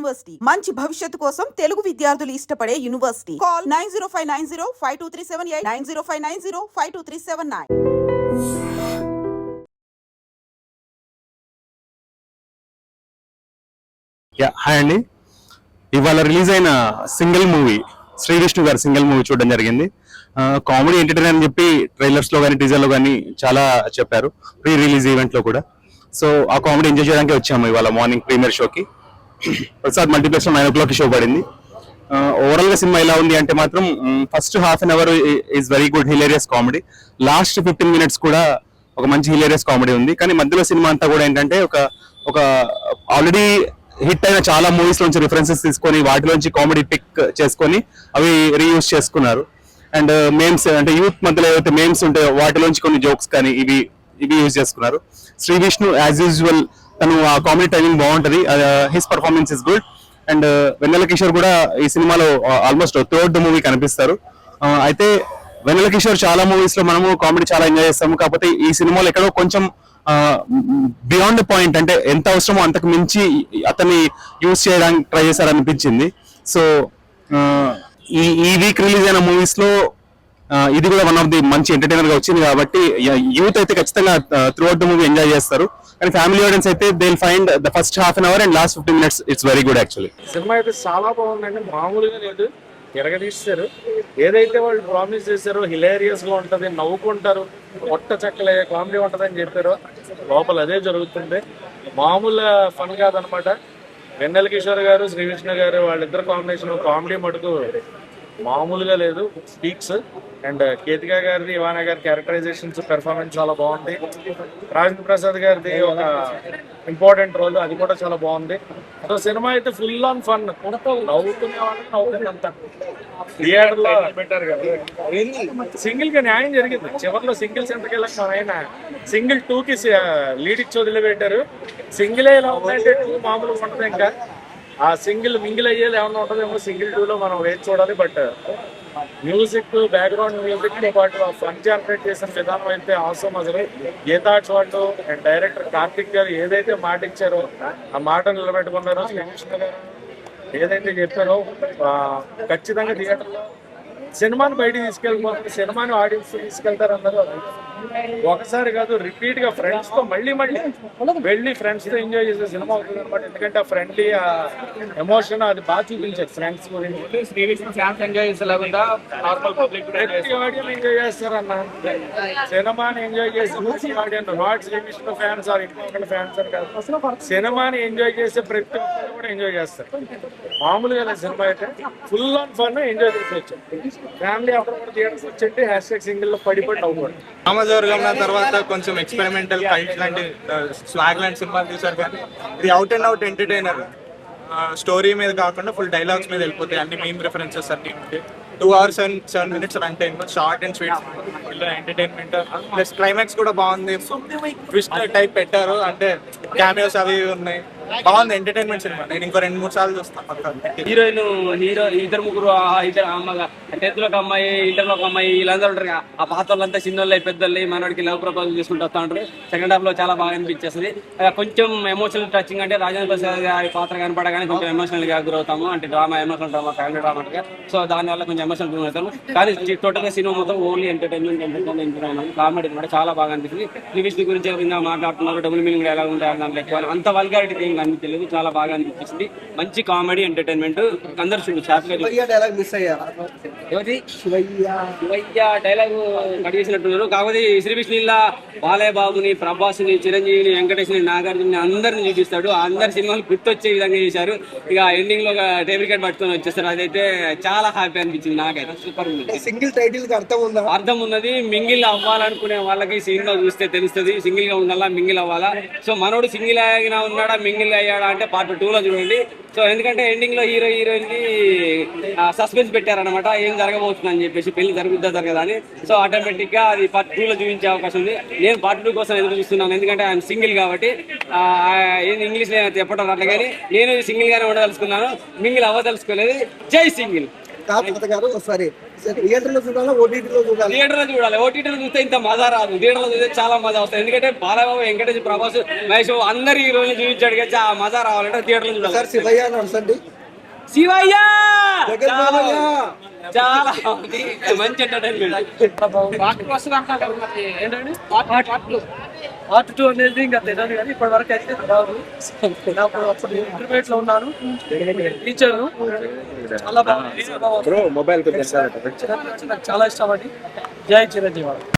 University మంచి భవిష్యత్తు కోసం తెలుగు విద్యార్థులు ఇష్టపడే యూనివర్సిటీ. కాల్ 9059052378 9059052379. హాయ్ అండి. ఇవాళ రిలీజ్ అయిన సింగిల్ మూవీ, శ్రీ విష్ణు గారి సింగిల్ మూవీ చూడడం జరిగింది. కామెడీ ఎంటర్టైనర్ అని చెప్పి ట్రైలర్స్ లో కానీ టీజర్ లో కానీ చాలా చెప్పారు, ప్రీ రిలీజ్ ఈవెంట్ లో కూడా. సో ఆ కామెడీ ఎంజాయ్ చేయడానికి వచ్చాము ఇవాళ మార్నింగ్ ప్రీమియర్ షోకి. ప్రసాద్ మల్టీప్లెక్స్ లో 9 o'clock షో పడింది. ఓవరాల్ గా సినిమా ఎలా ఉంది అంటే మాత్రం first half an hour is very good hilarious comedy. Last 15 minutes కూడా ఒక మంచి హిలేరియస్ కామెడీ ఉంది. కానీ మధ్యలో సినిమా అంతా కూడా ఏంటంటే ఒక ఆల్రెడీ హిట్ అయిన చాలా మూవీస్ నుంచి రిఫరెన్సెస్ తీసుకొని వాటిలోంచి కామెడీ పిక్ చేసుకొని అవి రీయూజ్ చేసుకున్నారు. అండ్ మేమ్స్ అంటే యూత్ మధ్యలో ఏవైతే మేమ్స్ ఉంటాయో వాటిలోంచి కొన్ని జోక్స్ కానీ ఇవి యూజ్ చేసుకున్నారు. శ్రీ విష్ణు యాజ్ యూజువల్ తను ఆ కామెడీ టైమింగ్ బాగుంటది, his performance is good. And Vennela Kishore కూడా ఈ సినిమాలో ఆల్మోస్ట్ త్రూఅవుట్ ద మూవీ కనిపిస్తారు. అయితే వెన్నెల కిషోర్ చాలా మూవీస్ లో మనము కామెడీ చాలా ఎంజాయ్ చేస్తాము, కాకపోతే ఈ సినిమాలో ఎక్కడో కొంచెం బియాండ్ పాయింట్, అంటే ఎంత అవసరమో అంతకు మించి అతన్ని యూజ్ చేయడానికి ట్రై చేశారనిపించింది. సో ఈ వీక్ రిలీజ్ అయిన మూవీస్ లో ఇది కూడా వన్ ఆఫ్ ది మంచి ఎంటర్టైనర్ గా వచ్చింది. కాబట్టి యూత్ అయితే ఖచ్చితంగా త్రూఅవుట్ ద మూవీ ఎంజాయ్ చేస్తారు. కానీ ఫ్యామిలీ ఆడియన్స్ అయితే they will find the first half an hour and last 15 minutes it's very good. Actually సినిమా అయితే చాలా బాగుందండి, మామూలుగా లేదు, తిరగదీస్తారు. ఏదైతే వాళ్ళు ప్రామిస్ చేశారో హిలేరియస్ గా ఉంటది, నవ్వుకుంటారు, పొట్ట చక్కలే కామెడీ ఉంటదని చెప్పారో లోపల అదే జరుగుతుంది. మామూలు ఫన్ కాదనమాట. వెన్నెల కిషోర్ గారు, శ్రీ విష్ణు గారు వాళ్ళిద్దరు కాంబినేషన్ కామెడీ మటుకు మామూలుగా లేదు, స్పీక్స్. అండ్ కేతికా గారిది, ఇవానా గారి క్యారెక్టరైజేషన్స్, పెర్ఫార్మెన్స్ చాలా బాగుంది. రాజేంద్ర ప్రసాద్ గారిది ఒక ఇంపార్టెంట్ రోల్, అది కూడా చాలా బాగుంది. సో సినిమా అయితే ఫుల్ ఆన్ ఫన్, నవ్వుకునే వాళ్ళకి నవ్వుకున్నంత. థియేటర్ లో పెట్టారు కదా, సింగిల్ గా న్యాయం జరిగింది. చివరిలో సింగిల్స్ ఎంతకెళ్ళక మన ఆయన సింగిల్ 2కి లీడ్ ఇచ్చి వదిలిపెట్టారు. సింగిల్ ఇలా ఉందంటే 2 మామూలుగా ఉంటుంది. ఇంకా ఆ సింగిల్ మింగిల్ అయ్యేది ఏమన్నా ఉంటుందేమో సింగిల్ 2లో మనం వేచి చూడాలి. బట్ మ్యూజిక్, బ్యాక్గ్రౌండ్ మ్యూజిక్ తో పాటు ఆ ఫన్ జనరేట్ చేసిన విధానం అయితే అవసరం. అసలు గీతాట్స్ వాళ్ళు అండ్ డైరెక్టర్ కార్తిక్ గారు ఏదైతే మాట ఇచ్చారో ఆ మాట నిలబెట్టుకున్నారో, శ్రీకృష్ణ గారు ఏదైతే చెప్పారో ఖచ్చితంగా థియేటర్లో సినిమాని బయటికి తీసుకెళ్ళిపోతుంది, సినిమాని ఆడియన్స్ తీసుకెళ్తారు అన్నారు. ఒకసారి కాదు, రిపీట్ గా ఫ్రెండ్స్ తో మళ్ళీ వెళ్ళి ఫ్రెండ్స్ తో ఎంజాయ్ చేసే సినిమా అవుతుంది అనమాట. ఎందుకంటే ఆ ఫ్రెండ్లీ ఎమోషన్ అది బాగా చూపించారు ఫ్రెండ్స్ గురించి. ఎంజాయ్ చేస్తారన్న సినిమాని ఎంజాయ్ చేసే audience, not Srikrishna fans or ఇంకొకటి ఫ్యాన్స్ అని కాదు, సినిమాని ఎంజాయ్ చేసే ప్రతి ఒక్కరు కూడా ఎంజాయ్ చేస్తారు. మామూలుగా సినిమా అయితే ఫుల్ ఆన్ ఫన్ ఎంజాయ్ చేసేవచ్చు. ఫ్యామిలీ అప్పుడు కూడా థియేటర్స్ వచ్చి #సింగిల్ లో పడిపోయి అవ్వకూడదు. రామజోర్గం తర్వాత కొంచెం ఎక్స్పెరిమెంటల్ ఫైట్స్ లాంటి స్వాగ్ లాంటి సినిమాలు తీశారు, కానీ ఇది out and out entertainer. Story మీద కాకుండా ఫుల్ డైలాగ్స్ మీద వెళ్ళిపోతాయి, అన్ని మెయిన్ రిఫరెన్సెస్ అన్ని ఉంటాయి. 2 hours and 7 minutes run time, short and sweet entertainment. Plus climax కూడా బాగుంది, ట్విస్ట్ టైప్ పెట్టారు, అంటే క్యామియోస్ అవి ఉన్నాయి. బాగుంది ఎంటర్టైన్మెంట్ సినిమా. నేను ఇంకో 2-3 సార్లు చూస్తాను. హీరో ఇద్దరు ముగ్గురు, ఇద్దరు అమ్మగా 10th లోకి అమ్మాయి, ఇంటర్ లోకి అమ్మాయి, వీళ్ళందరూ ఉంటారు. ఆ పాత వాళ్ళంతా చిన్నోళ్ళే పెద్దోళ్ళే మనవాడికి లవ్ ప్రపోజల్ చేసుకుంటూ వస్తూ ఉంటారు. సెకండ్ హాఫ్ లో చాలా బాగా అనిపించేస్తుంది. కొంచెం ఎమోషనల్ టచింగ్, అంటే రాజేంద్ర ప్రసాద్ గారి పాత్ర కనపడగానే కొంచెం ఎమోషనల్ గా గురవుతాము, అంటే emotional drama, family drama. So దానివల్ల కొంచెం ఎమోషనల్ గురవుతాము. కానీ టోటల్ గా సినిమా మొత్తం ఓన్లీ ఎంటర్టైన్మెంట్ కామెడీ కూడా చాలా బాగా అనిపిస్తుంది. రివిష్ణు గురించి మాట్లాడుతున్నారు, డబుల్ మీనింగ్ ఎలా ఉంటాయి, అంత వల్గారిటీ ఏం అనిపించలేదు, చాలా బాగా అనిపిస్తుంది. మంచి కామెడీ ఎంటర్టైన్మెంట్, అందరు చూడు హ్యాపీగా. డైలాగ్ కట్ చేసినట్టున్నారు. కాకపోతే శ్రీ విష్ణుల్లా బాలయ్య బాబుని, ప్రభాస్ని, చిరంజీవిని, వెంకటేష్ని, నాగార్జుని అందరిని చూపిస్తాడు. అందరి సినిమాలు గుర్తొచ్చే విధంగా చేశారు. ఇక ఎండింగ్ లో టేబుల్ కార్డ్ పట్టుకొని వచ్చేస్తారు. అదైతే చాలా హ్యాపీ అనిపించింది నాకైతే. సూపర్ ఉంది. సింగిల్ టైటిల్ అర్థం ఉన్నది. మింగిల్ అవ్వాలనుకునే వాళ్ళకి సీన్ లో చూస్తే తెలుస్తుంది, సింగిల్ గా ఉండాలా, మింగిల్ అవ్వాలా. సో మనోడు సింగిల్ అయినా ఉన్నాడా, మింగిల్ అయ్యాడా అంటే Part 2 లో చూడండి. సో ఎందుకంటే ఎండింగ్ లో హీరోయిన్ కి సస్పెన్స్ పెట్టారనమాట, ఏం జరగబోతుంది అని చెప్పేసి, పెళ్లి జరుగుతుందా జరగదా అని. సో ఆటోమేటిక్ గా అది Part 2 లో చూపించే అవకాశం ఉంది. నేను Part 2 కోసం ఎదురు చూస్తున్నాను, ఎందుకంటే ఆయన సింగిల్ కాబట్టి. ఇంగ్లీష్ నేను చెప్పడం అట్లా, కానీ నేను సింగిల్ గానే ఉండదలుచుకున్నాను, మింగిల్ అవ్వదలుచుకోలేదు. జై సింగిల్. తాత గారు ఒకసారి థియేటర్లో చూడాలా ఓటీటీలో చూడాలి? థియేటర్ లో చూడాలి. ఓటీటీలో చూస్తే ఇంత మజా రాదు. థియేటర్ లో చూస్తే చాలా మజా వస్తుంది. ఎందుకంటే బాలబాబు, వెంకటేష్, ప్రభాస్, మహేష్ అందరు ఈ రోజు చూపించాడు కదా, ఆ మజా రావాలంటే థియేటర్ లో చూడాలి. సార్ శివయ్య నడుసండి. శివయ్య జగన్ చాలా మామయ్య. చాలా మంచి ఎంటర్టైన్మెంట్. ఏంటండి పార్ట్ 2 అనేది ఇంకా తెలియదు కానీ ఇప్పటి వరకు అయితే రాదు. నాకు అప్పుడు ఇంటర్మీడియట్ లో ఉన్నాను, టీచర్. చాలా బాగుంది. నాకు చాలా ఇష్టం అండి. జై చిరంజీవి.